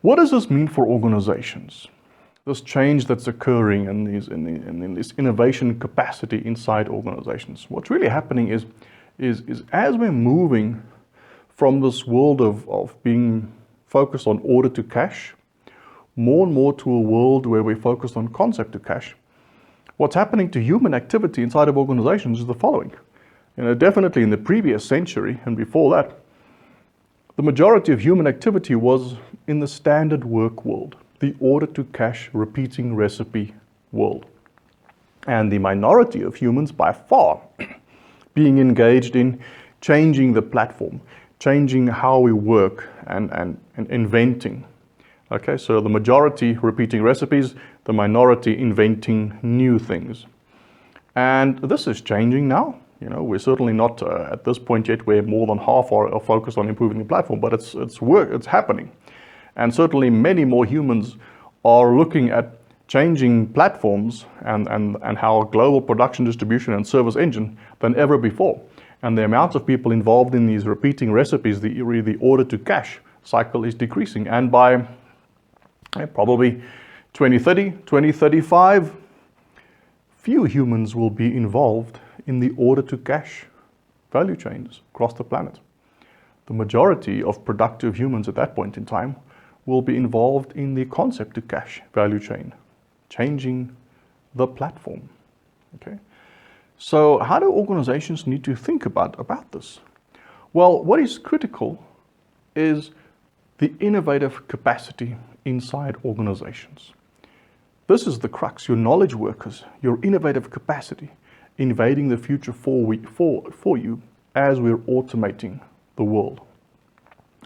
What does this mean for organizations? This change that's occurring in this innovation capacity inside organizations. What's really happening is as we're moving from this world of being focused on order to cash, more and more to a world where we're focused on concept to cash, what's happening to human activity inside of organizations is the following. Definitely in the previous century and before that, the majority of human activity was in the standard work world, the order to cash repeating recipe world. And the minority of humans by far being engaged in changing the platform, changing how we work and inventing. Okay, so the majority repeating recipes, the minority inventing new things. And this is changing now. We're certainly not at this point yet where more than half are focused on improving the platform, but it's happening. And certainly many more humans are looking at changing platforms and how global production, distribution and service engine than ever before. And the amount of people involved in these repeating recipes, the order to cash cycle is decreasing. And by probably 2030, 2035, few humans will be involved in the order to cash value chains across the planet. The majority of productive humans at that point in time will be involved in the concept to cash value chain, changing the platform. Okay. So how do organizations need to think about this? Well, what is critical is the innovative capacity inside organizations. This is the crux, your knowledge workers, your innovative capacity, invading the future for you as we're automating the world.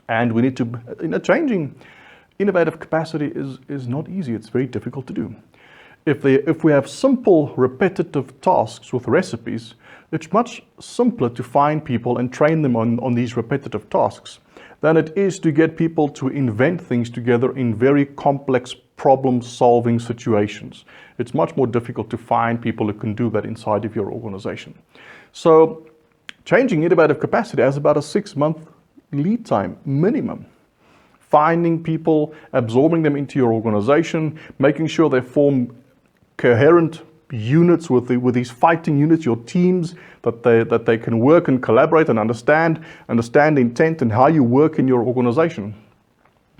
And we need to, changing innovative capacity is not easy, it's very difficult to do. If we have simple, repetitive tasks with recipes, it's much simpler to find people and train them on these repetitive tasks than it is to get people to invent things together in very complex problem-solving situations. It's much more difficult to find people who can do that inside of your organization. So changing innovative capacity has about a 6-month lead time minimum. Finding people, absorbing them into your organization, making sure they form coherent units with these fighting units, your teams, that they can work and collaborate and understand intent and how you work in your organization.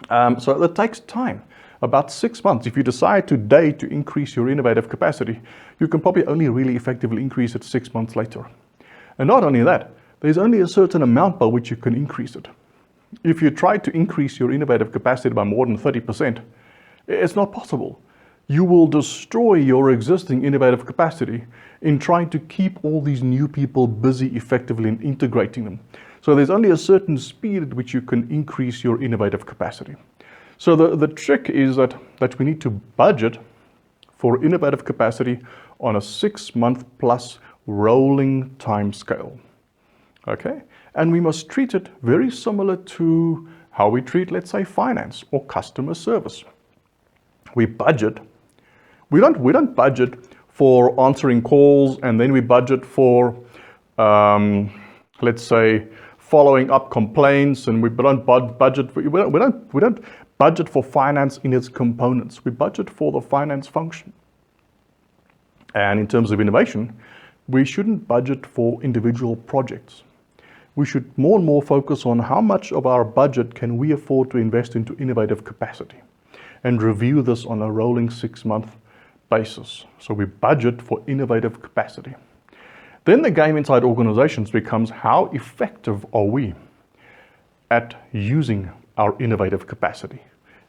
So that takes time, about 6 months. If you decide today to increase your innovative capacity, you can probably only really effectively increase it 6 months later. And not only that, there's only a certain amount by which you can increase it. If you try to increase your innovative capacity by more than 30%, it's not possible. You will destroy your existing innovative capacity in trying to keep all these new people busy effectively in integrating them. So there's only a certain speed at which you can increase your innovative capacity. So the trick is that we need to budget for innovative capacity on a 6-month plus rolling time scale. Okay? And we must treat it very similar to how we treat, let's say, finance or customer service. We budget. We don't budget for answering calls, and then we budget for, let's say, following up complaints, and we don't budget for finance in its components. We budget for the finance function. And in terms of innovation, we shouldn't budget for individual projects. We should more and more focus on how much of our budget can we afford to invest into innovative capacity, and review this on a rolling 6-month basis. So we budget for innovative capacity. Then the game inside organizations becomes, how effective are we at using our innovative capacity?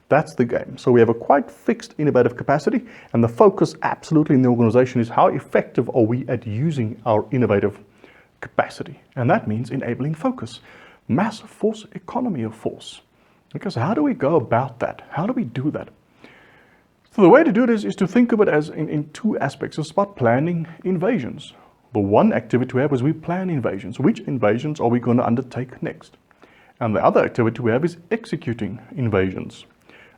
That's the game. So we have a quite fixed innovative capacity, and the focus absolutely in the organization is how effective are we at using our innovative capacity. And that means enabling focus, massive force, economy of force. Okay, so how do we go about that? How do we do that? So the way to do this is to think of it as in 2 aspects. It's about planning invasions. The one activity we have is we plan invasions. Which invasions are we going to undertake next? And the other activity we have is executing invasions.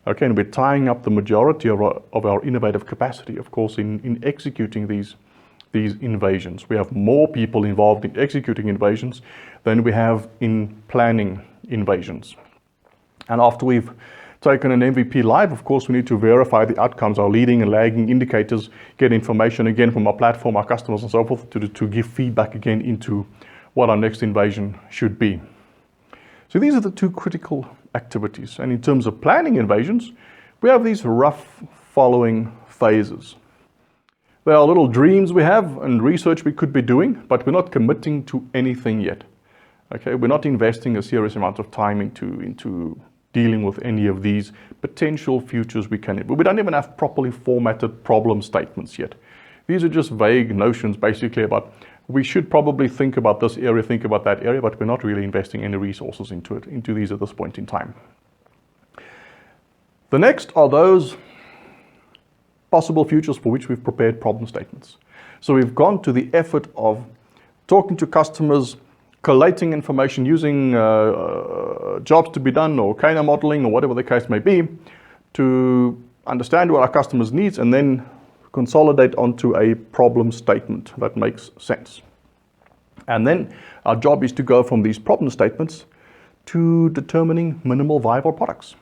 Okay, and we're tying up the majority of our innovative capacity, of course, in executing these invasions. We have more people involved in executing invasions than we have in planning invasions. And after we've taken an MVP live, of course, we need to verify the outcomes, our leading and lagging indicators, get information again from our platform, our customers and so forth, to give feedback again into what our next invasion should be. So these are the two critical activities. And in terms of planning invasions, we have these rough following phases. There are little dreams we have and research we could be doing, but we're not committing to anything yet. Okay, we're not investing a serious amount of time into dealing with any of these potential futures we can. We don't even have properly formatted problem statements yet. These are just vague notions basically about we should probably think about this area, think about that area, but we're not really investing any resources into these at this point in time. The next are those possible futures for which we've prepared problem statements. So we've gone to the effort of talking to customers, collating information, using jobs to be done or Kano modeling or whatever the case may be to understand what our customers' needs and then consolidate onto a problem statement that makes sense. And then our job is to go from these problem statements to determining minimal viable products.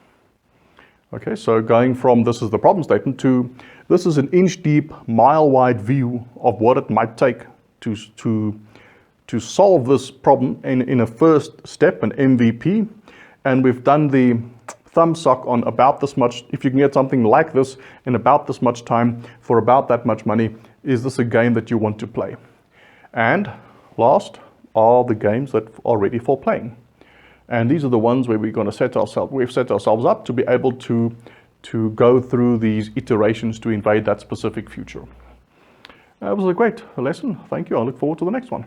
Okay, so going from this is the problem statement to this is an inch deep, mile wide view of what it might take to solve this problem in a first step, an MVP. And we've done the thumb suck on about this much. If you can get something like this in about this much time for about that much money, is this a game that you want to play? And last are the games that are ready for playing. And these are the ones where we're going to we've set ourselves up to be able to go through these iterations to invade that specific future. It was a great lesson. Thank you. I look forward to the next one.